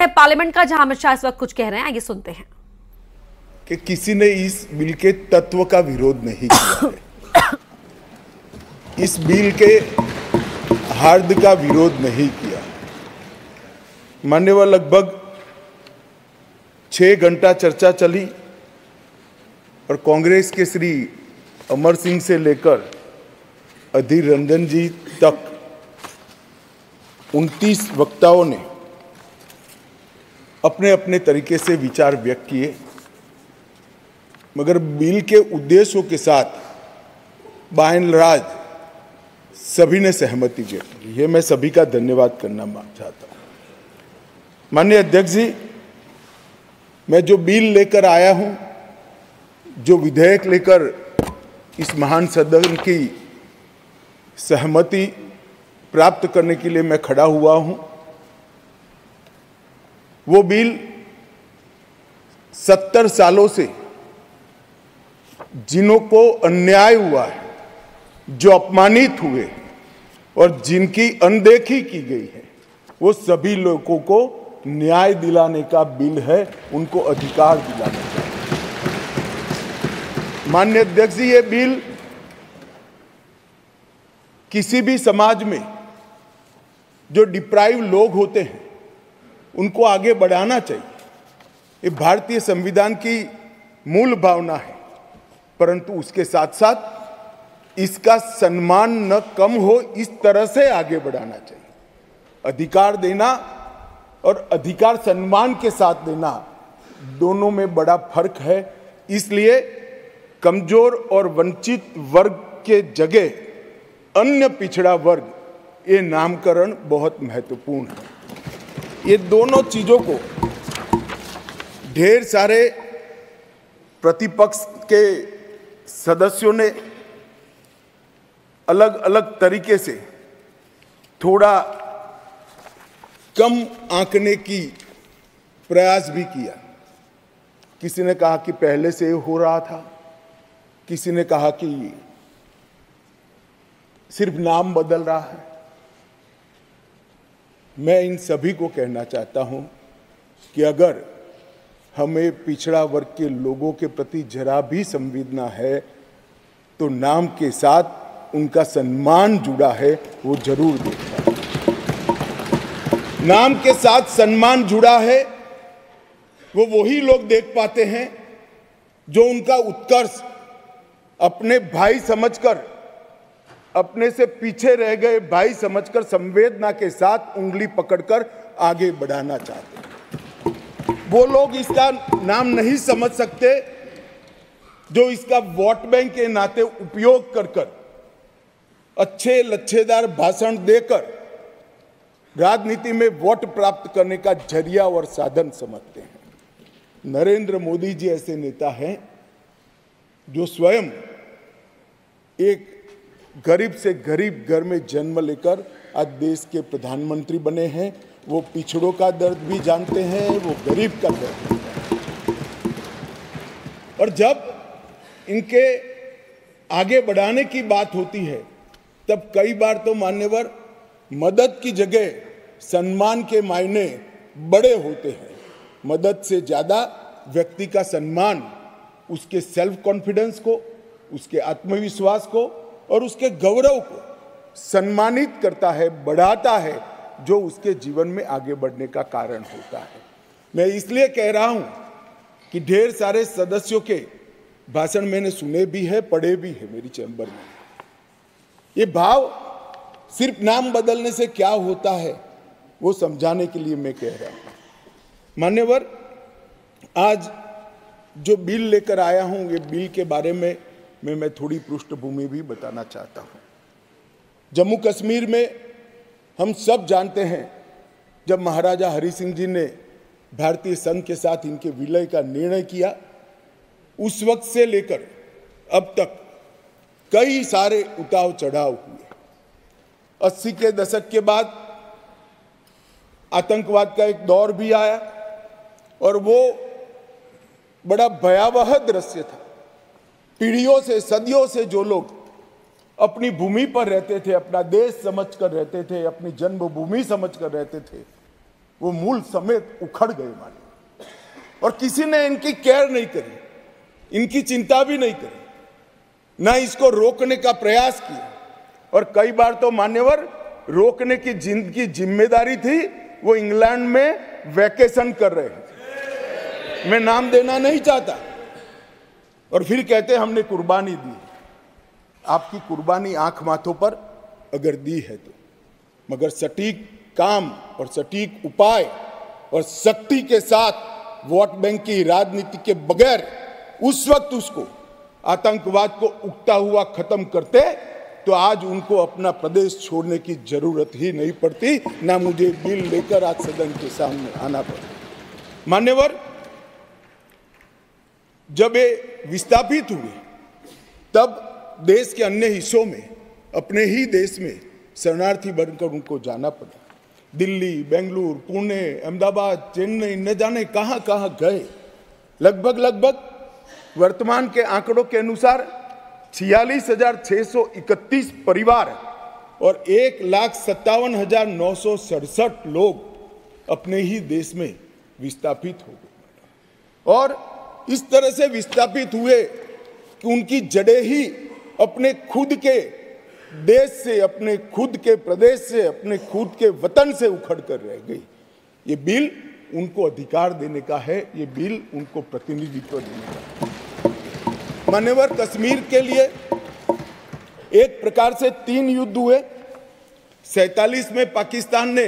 Parliament का, जहां अमित शाह इस वक्त कुछ कह रहे हैं, आइए सुनते हैं। कि किसी ने इस बिल के तत्व का विरोध नहीं किया है, इस बिल के हार्द का विरोध नहीं किया। मान्यवर, लगभग 6 घंटा चर्चा चली और कांग्रेस के श्री अमर सिंह से लेकर अधीर रंजन जी तक 29 वक्ताओं ने अपने अपने तरीके से विचार व्यक्त किए, मगर बिल के उद्देश्यों के साथ बाय एंड लार्ज सभी ने सहमति व्यक्त की। ये मैं सभी का धन्यवाद करना चाहता हूँ। माननीय अध्यक्ष जी, मैं जो बिल लेकर आया हूँ, जो विधेयक लेकर इस महान सदन की सहमति प्राप्त करने के लिए मैं खड़ा हुआ हूँ, वो बिल 70 सालों से जिन्हों को अन्याय हुआ है, जो अपमानित हुए और जिनकी अनदेखी की गई है, वो सभी लोगों को न्याय दिलाने का बिल है, उनको अधिकार दिलाने का। माननीय अध्यक्ष जी, ये बिल किसी भी समाज में जो डिप्राइव लोग होते हैं उनको आगे बढ़ाना चाहिए। ये भारतीय संविधान की मूल भावना है, परंतु उसके साथ साथ इसका सम्मान न कम हो, इस तरह से आगे बढ़ाना चाहिए। अधिकार देना और अधिकार सम्मान के साथ देना, दोनों में बड़ा फर्क है। इसलिए कमजोर और वंचित वर्ग के जगह अन्य पिछड़ा वर्ग, ये नामकरण बहुत महत्वपूर्ण है। ये दोनों चीजों को ढेर सारे प्रतिपक्ष के सदस्यों ने अलग अलग तरीके से थोड़ा कम आंकने की प्रयास भी किया। किसी ने कहा कि पहले से हो रहा था, किसी ने कहा कि सिर्फ नाम बदल रहा है। मैं इन सभी को कहना चाहता हूं कि अगर हमें पिछड़ा वर्ग के लोगों के प्रति जरा भी संवेदना है, तो नाम के साथ उनका सम्मान जुड़ा है, वो जरूर देखना। नाम के साथ सम्मान जुड़ा है, वो वही लोग देख पाते हैं जो उनका उत्कर्ष अपने भाई समझकर, अपने से पीछे रह गए भाई समझकर संवेदना के साथ उंगली पकड़कर आगे बढ़ाना चाहते हैं। वो लोग इसका नाम नहीं समझ सकते जो इसका वोट बैंक के नाते उपयोग कर अच्छे लच्छेदार भाषण देकर राजनीति में वोट प्राप्त करने का जरिया और साधन समझते हैं। नरेंद्र मोदी जी ऐसे नेता हैं जो स्वयं एक गरीब से गरीब घर में जन्म लेकर आज देश के प्रधानमंत्री बने हैं। वो पिछड़ों का दर्द भी जानते हैं, वो गरीब का दर्द भी जानते हैं। और जब इनके आगे बढ़ाने की बात होती है, तब कई बार तो मान्यवर मदद की जगह सम्मान के मायने बड़े होते हैं। मदद से ज्यादा व्यक्ति का सम्मान उसके सेल्फ कॉन्फिडेंस को, उसके आत्मविश्वास को और उसके गौरव को सम्मानित करता है, बढ़ाता है, जो उसके जीवन में आगे बढ़ने का कारण होता है। मैं इसलिए कह रहा हूं कि ढेर सारे सदस्यों के भाषण मैंने सुने भी है, पढ़े भी है मेरी चैम्बर में। ये भाव सिर्फ नाम बदलने से क्या होता है वो समझाने के लिए मैं कह रहा हूं। मान्यवर, आज जो बिल लेकर आया हूं, ये बिल के बारे में मैं थोड़ी पृष्ठभूमि भी बताना चाहता हूं। जम्मू कश्मीर में हम सब जानते हैं, जब महाराजा हरि सिंह जी ने भारतीय संघ के साथ इनके विलय का निर्णय किया, उस वक्त से लेकर अब तक कई सारे उतार चढ़ाव हुए। 80 के दशक के बाद आतंकवाद का एक दौर भी आया और वो बड़ा भयावह दृश्य था। पीढ़ियों से, सदियों से जो लोग अपनी भूमि पर रहते थे, अपना देश समझकर रहते थे, अपनी जन्मभूमि समझकर रहते थे, वो मूल समेत उखड़ गए माने, और किसी ने इनकी केयर नहीं करी, इनकी चिंता भी नहीं करी, ना इसको रोकने का प्रयास किया। और कई बार तो मान्यवर रोकने की जिनकी जिम्मेदारी थी वो इंग्लैंड में वैकेशन कर रहे थे, मैं नाम देना नहीं चाहता, और फिर कहते हमने कुर्बानी दी। आपकी कुर्बानी आंख माथों पर अगर दी है तो, मगर सटीक काम और सटीक उपाय और शक्ति के साथ वोट बैंक की राजनीति के बगैर उस वक्त उसको आतंकवाद को उगता हुआ खत्म करते तो आज उनको अपना प्रदेश छोड़ने की जरूरत ही नहीं पड़ती, ना मुझे बिल लेकर आज सदन के सामने आना पड़ता। मान्यवर, जब ये विस्थापित हुए तब देश के अन्य हिस्सों में, अपने ही देश में शरणार्थी बनकर उनको जाना पड़ा। दिल्ली, बेंगलुरु, पुणे, अहमदाबाद, चेन्नई, न जाने कहां कहां गए। लगभग वर्तमान के आंकड़ों के अनुसार 46,631 परिवार और 1,57,967 लोग अपने ही देश में विस्थापित हो गए, और इस तरह से विस्थापित हुए कि उनकी जड़ें ही अपने खुद के देश से, अपने खुद के प्रदेश से, अपने खुद के वतन से उखड़ कर रह गई। ये बिल उनको अधिकार देने का है, ये बिल उनको प्रतिनिधित्व देने का है। मान्यवर, कश्मीर के लिए एक प्रकार से 3 युद्ध हुए। 47 में पाकिस्तान ने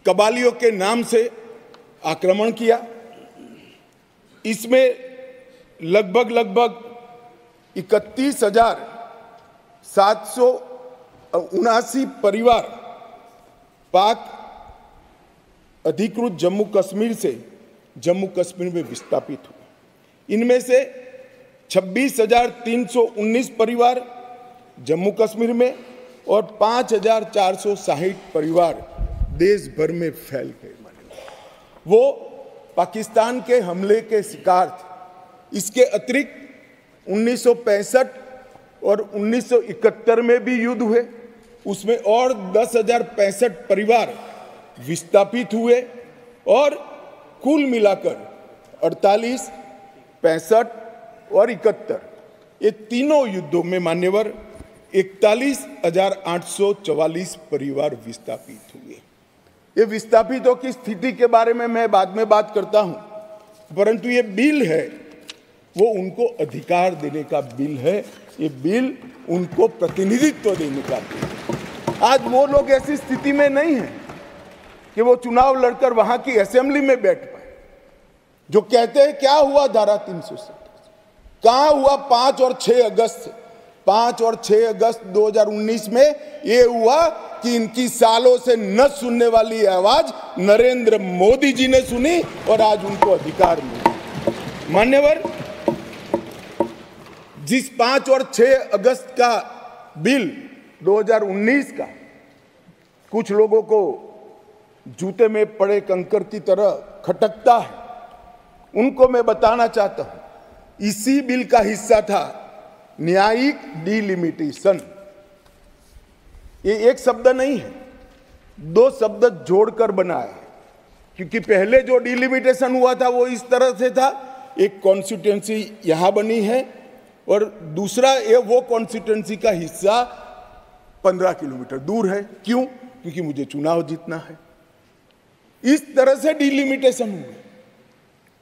कबालियों के नाम से आक्रमण किया। इसमें लगभग 31,779 परिवार पाक अधिकृत जम्मू कश्मीर से जम्मू कश्मीर में विस्थापित हुए। इनमें से 26,319 परिवार जम्मू कश्मीर में और 5,460 परिवार देश भर में फैल गए। वो पाकिस्तान के हमले के शिकार थे। इसके अतिरिक्त 1965 और 1971 में भी युद्ध हुए, उसमें और 10,065 परिवार विस्थापित हुए, और कुल मिलाकर 48, 65 और 71 ये तीनों युद्धों में मान्यवर 41,844 परिवार विस्थापित हुए। ये विस्थापितों की स्थिति के बारे में मैं बाद में बात करता हूं, परंतु ये बिल है वो उनको अधिकार देने का बिल है, ये बिल उनको प्रतिनिधित्व देने का बिल है। आज वो लोग ऐसी स्थिति में नहीं है कि वो चुनाव लड़कर वहां की असेंबली में बैठ पाए। जो कहते हैं क्या हुआ धारा 370, कहां हुआ 5 और 6 अगस्त 5 और 6 अगस्त 2019 में ये हुआ कि इनकी सालों से न सुनने वाली आवाज नरेंद्र मोदी जी ने सुनी और आज उनको अधिकार मिला। मान्यवर, जिस 5 और 6 अगस्त का बिल 2019 का कुछ लोगों को जूते में पड़े कंकर की तरह खटकता है, उनको मैं बताना चाहता हूं, इसी बिल का हिस्सा था न्यायिक डिलिमिटेशन। ये एक शब्द नहीं है, 2 शब्द जोड़कर बनाया है, क्योंकि पहले जो डिलिमिटेशन हुआ था वो इस तरह से था, एक कॉन्स्टिट्यूएंसी यहां बनी है और दूसरा ये वो कॉन्स्टिट्यूएंसी का हिस्सा 15 किलोमीटर दूर है। क्यों? क्योंकि मुझे चुनाव जीतना है। इस तरह से डिलिमिटेशन हुआ।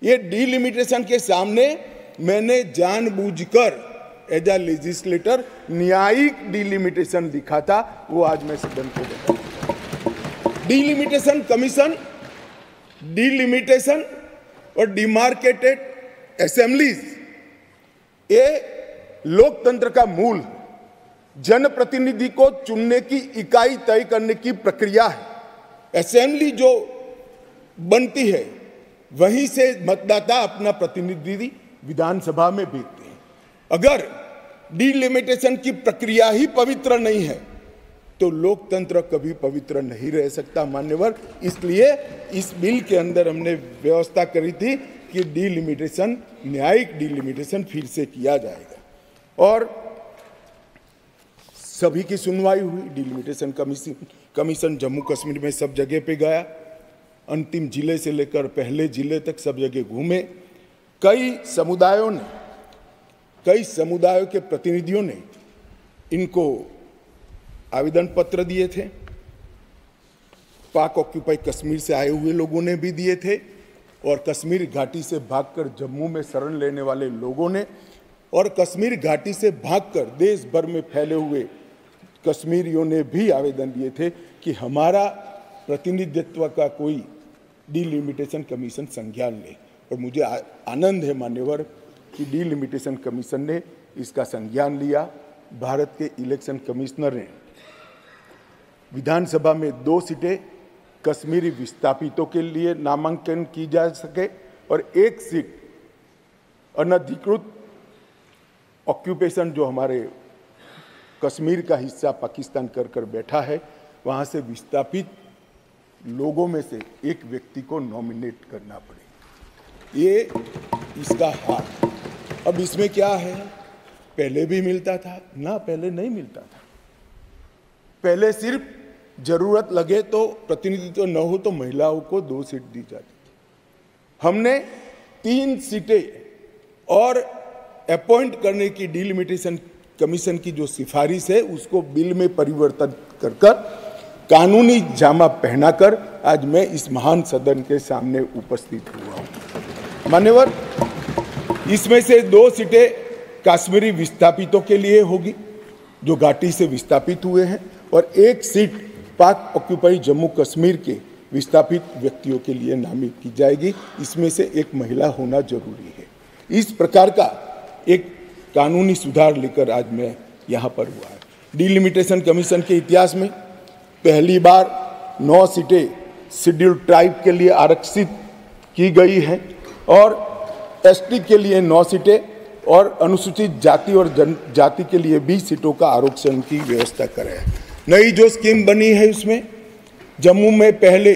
ये डिलिमिटेशन के सामने मैंने जानबूझकर एज अ लेजिस्लेटर न्यायिक डिलिमिटेशन लिखा था, वो आज मैं सदन को बताऊंगा। डिलिमिटेशन कमीशन, डिलिमिटेशन और डिमार्केटेड असेंबलीज ये लोकतंत्र का मूल है। जनप्रतिनिधि को चुनने की इकाई तय करने की प्रक्रिया है। असेंबली जो बनती है वहीं से मतदाता अपना प्रतिनिधि विधानसभा में भेजते हैं। अगर डिलिमिटेशन की प्रक्रिया ही पवित्र नहीं है तो लोकतंत्र कभी पवित्र नहीं रह सकता मान्यवर। इसलिए इस बिल के अंदर हमने व्यवस्था करी थी कि डिलिमिटेशन, न्यायिक डिलिमिटेशन फिर से किया जाएगा, और सभी की सुनवाई हुई। डिलिमिटेशन कमीशन जम्मू कश्मीर में सब जगह पे गया, अंतिम जिले से लेकर पहले जिले तक सब जगह घूमे। कई समुदायों के प्रतिनिधियों ने इनको आवेदन पत्र दिए थे। पाक ऑक्यूपाई कश्मीर से आए हुए लोगों ने भी दिए थे और कश्मीर घाटी से भागकर जम्मू में शरण लेने वाले लोगों ने और कश्मीर घाटी से भागकर देश भर में फैले हुए कश्मीरियों ने भी आवेदन दिए थे कि हमारा प्रतिनिधित्व का कोई डिलिमिटेशन कमीशन संज्ञान ले। और मुझे आनंद है मान्यवर कि डिलिमिटेशन कमीशन ने इसका संज्ञान लिया। भारत के इलेक्शन कमिश्नर ने विधानसभा में 2 सीटें कश्मीरी विस्थापितों के लिए नामांकन की जा सके और 1 सीट अनधिकृत ऑक्यूपेशन जो हमारे कश्मीर का हिस्सा पाकिस्तान कर बैठा है, वहाँ से विस्थापित लोगों में से एक व्यक्ति को नॉमिनेट करना पड़े। ये इसका हार। अब इसमें क्या है, पहले भी मिलता था ना, पहले नहीं मिलता था। पहले सिर्फ जरूरत लगे तो प्रतिनिधित्व न हो तो महिलाओं को 2 सीट दी जाती थी। हमने 3 सीटें और अपॉइंट करने की डिलिमिटेशन कमीशन की जो सिफारिश है उसको बिल में परिवर्तन कर कानूनी जामा पहनाकर आज मैं इस महान सदन के सामने उपस्थित हुआ हूं। मान्यवर, इसमें से 2 सीटें कश्मीरी विस्थापितों के लिए होगी जो घाटी से विस्थापित हुए हैं और 1 सीट पाक ऑक्यूपाई जम्मू कश्मीर के विस्थापित व्यक्तियों के लिए नामित की जाएगी। इसमें से एक महिला होना जरूरी है। इस प्रकार का एक कानूनी सुधार लेकर आज मैं यहाँ पर हुआ है। डिलिमिटेशन कमीशन के इतिहास में पहली बार 9 सीटें शेड्यूल्ड ट्राइब के लिए आरक्षित की गई हैं और एसटी के लिए 9 सीटें और अनुसूचित जाति और जनजाति के लिए 20 सीटों का आरक्षण की व्यवस्था करें। नई जो स्कीम बनी है उसमें जम्मू में पहले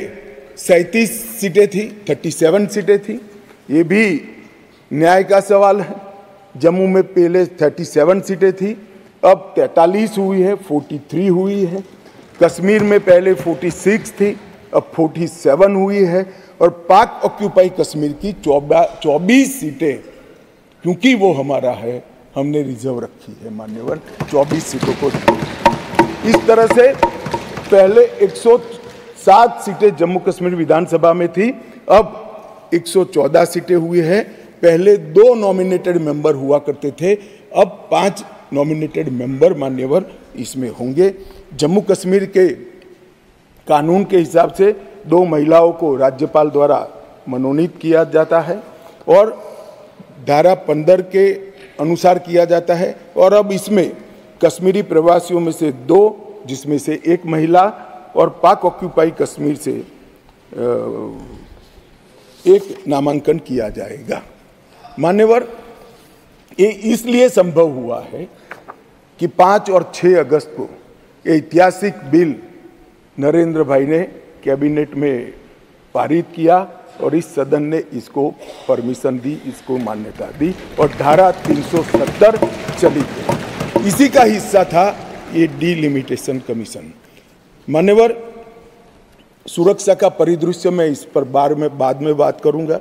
37 सीटें थी, 37 सीटें थी। ये भी न्याय का सवाल है। जम्मू में पहले 37 सीटें थी, अब 43 हुई है, 43 हुई है। कश्मीर में पहले 46 थी, अब 47 हुई है और पाक ऑक्यूपाई कश्मीर की 24 सीटें, क्योंकि वो हमारा है, हमने रिजर्व रखी है मान्यवर, 24 सीटों को। इस तरह से पहले 107 सीटें जम्मू कश्मीर विधानसभा में थी, अब 114 सीटें हुई है। पहले 2 नॉमिनेटेड मेंबर हुआ करते थे, अब 5 नॉमिनेटेड मेंबर मान्यवर इसमें होंगे। जम्मू कश्मीर के कानून के हिसाब से 2 महिलाओं को राज्यपाल द्वारा मनोनीत किया जाता है और धारा 15 के अनुसार किया जाता है। और अब इसमें कश्मीरी प्रवासियों में से 2, जिसमें से 1 महिला और पाक ऑक्यूपाई कश्मीर से 1 नामांकन किया जाएगा। मान्यवर, ये इसलिए संभव हुआ है कि 5 और 6 अगस्त को ये ऐतिहासिक बिल नरेंद्र भाई ने कैबिनेट में पारित किया और इस सदन ने इसको परमिशन दी, इसको मान्यता दी और धारा 370 चली गई। इसी का हिस्सा था ये डिलिमिटेशन कमीशन। मान्यवर, सुरक्षा का परिदृश्य में इस पर बाद में बात करूंगा।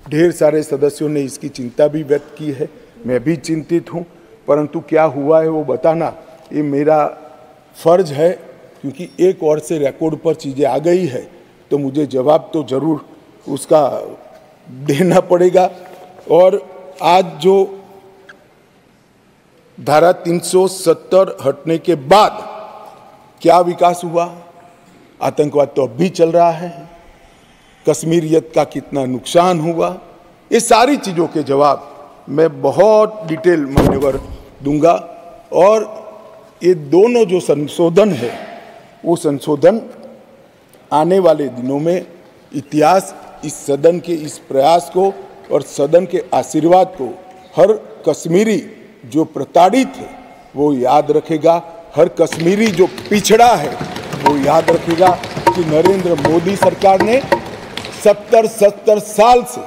ढेर सारे सदस्यों ने इसकी चिंता भी व्यक्त की है, मैं भी चिंतित हूं, परंतु क्या हुआ है वो बताना ये मेरा फर्ज है, क्योंकि एक और से रिकॉर्ड पर चीज़ें आ गई है तो मुझे जवाब तो जरूर उसका देना पड़ेगा। और आज जो धारा 370 हटने के बाद क्या विकास हुआ, आतंकवाद तो अब भी चल रहा है, कश्मीरियत का कितना नुकसान हुआ, ये सारी चीज़ों के जवाब मैं बहुत डिटेल मान्यवर दूंगा। और ये दोनों जो संशोधन है वो संशोधन आने वाले दिनों में इतिहास इस सदन के इस प्रयास को और सदन के आशीर्वाद को हर कश्मीरी जो प्रताड़ित है वो याद रखेगा, हर कश्मीरी जो पिछड़ा है वो याद रखेगा कि नरेंद्र मोदी सरकार ने 70 साल से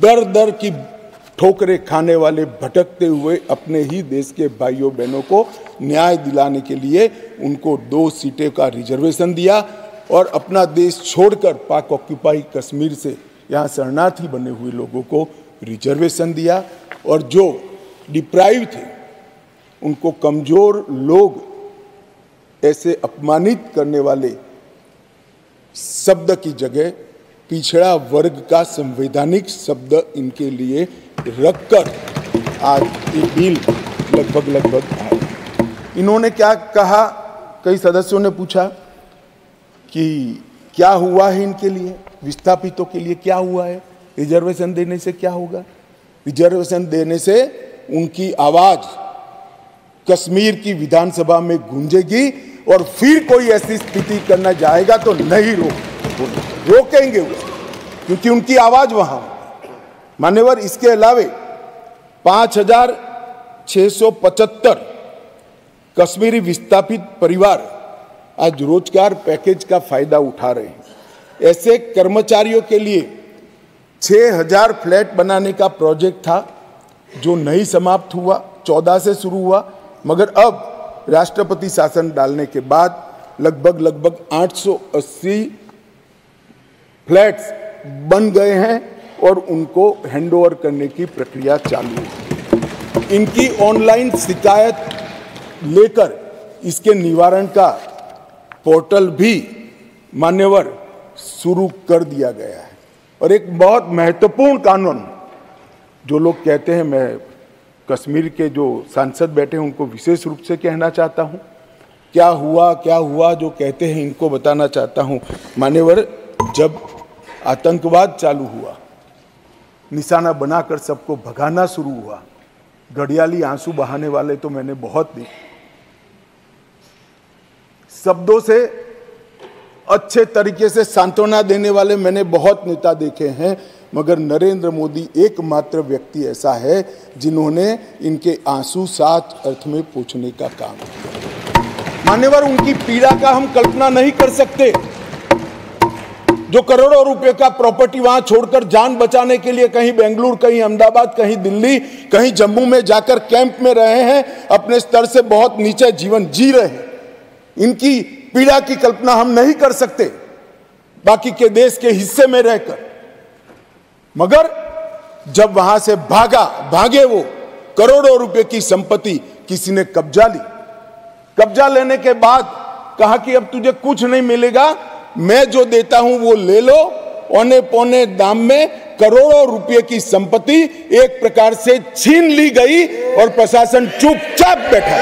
दर दर की ठोकरें खाने वाले भटकते हुए अपने ही देश के भाइयों बहनों को न्याय दिलाने के लिए उनको 2 सीटें का रिजर्वेशन दिया। और अपना देश छोड़कर पाक ऑक्यूपाई कश्मीर से यहाँ शरणार्थी बने हुए लोगों को रिजर्वेशन दिया, और जो डिप्राइव थे उनको कमजोर लोग ऐसे अपमानित करने वाले शब्द की जगह पिछड़ा वर्ग का संवैधानिक शब्द इनके लिए रखकर आज ये बिल लगभग आए। इन्होंने क्या कहा, कई सदस्यों ने पूछा कि क्या हुआ है इनके लिए, विस्थापितों के लिए क्या हुआ है, रिजर्वेशन देने से क्या होगा। रिजर्वेशन देने से उनकी आवाज कश्मीर की विधानसभा में गूंजेगी और फिर कोई ऐसी स्थिति करना जाएगा तो नहीं रोकेंगे उसको, क्योंकि उनकी आवाज वहां। मान्यवर, इसके अलावे 5,675 कश्मीरी विस्थापित परिवार आज रोजगार पैकेज का फायदा उठा रहे हैं। ऐसे कर्मचारियों के लिए 6,000 फ्लैट बनाने का प्रोजेक्ट था जो नहीं समाप्त हुआ, 14 से शुरू हुआ, मगर अब राष्ट्रपति शासन डालने के बाद लगभग 880 फ्लैट्स बन गए हैं और उनको हैंडओवर करने की प्रक्रिया चालू है। इनकी ऑनलाइन शिकायत लेकर इसके निवारण का पोर्टल भी मान्यवर शुरू कर दिया गया है। और एक बहुत महत्वपूर्ण कानून, जो लोग कहते हैं, मैं कश्मीर के जो सांसद बैठे हैं उनको विशेष रूप से कहना चाहता हूं, क्या हुआ जो कहते हैं इनको बताना चाहता हूं। मान्यवर, जब आतंकवाद चालू हुआ, निशाना बनाकर सबको भगाना शुरू हुआ, घड़ियाली आंसू बहाने वाले तो मैंने बहुत देखे, शब्दों से अच्छे तरीके से सांत्वना देने वाले मैंने बहुत नेता देखे हैं, मगर नरेंद्र मोदी एकमात्र व्यक्ति ऐसा है जिन्होंने इनके आंसू साच अर्थ में पोंछने का काम किया। मान्यवर, उनकी पीड़ा का हम कल्पना नहीं कर सकते, जो करोड़ों रुपए का प्रॉपर्टी वहां छोड़कर जान बचाने के लिए कहीं बेंगलुरु, कहीं अहमदाबाद, कहीं दिल्ली, कहीं जम्मू में जाकर कैंप में रहे हैं, अपने स्तर से बहुत नीचे जीवन जी रहे हैं। इनकी पीड़ा की कल्पना हम नहीं कर सकते बाकी के देश के हिस्से में रहकर, मगर जब वहां से भागे वो करोड़ों रुपए की संपत्ति किसी ने कब्जा ली। कब्जा लेने के बाद कहा कि अब तुझे कुछ नहीं मिलेगा, मैं जो देता हूं वो ले लो। औने पौने दाम में करोड़ों रुपए की संपत्ति एक प्रकार से छीन ली गई और प्रशासन चुपचाप बैठा।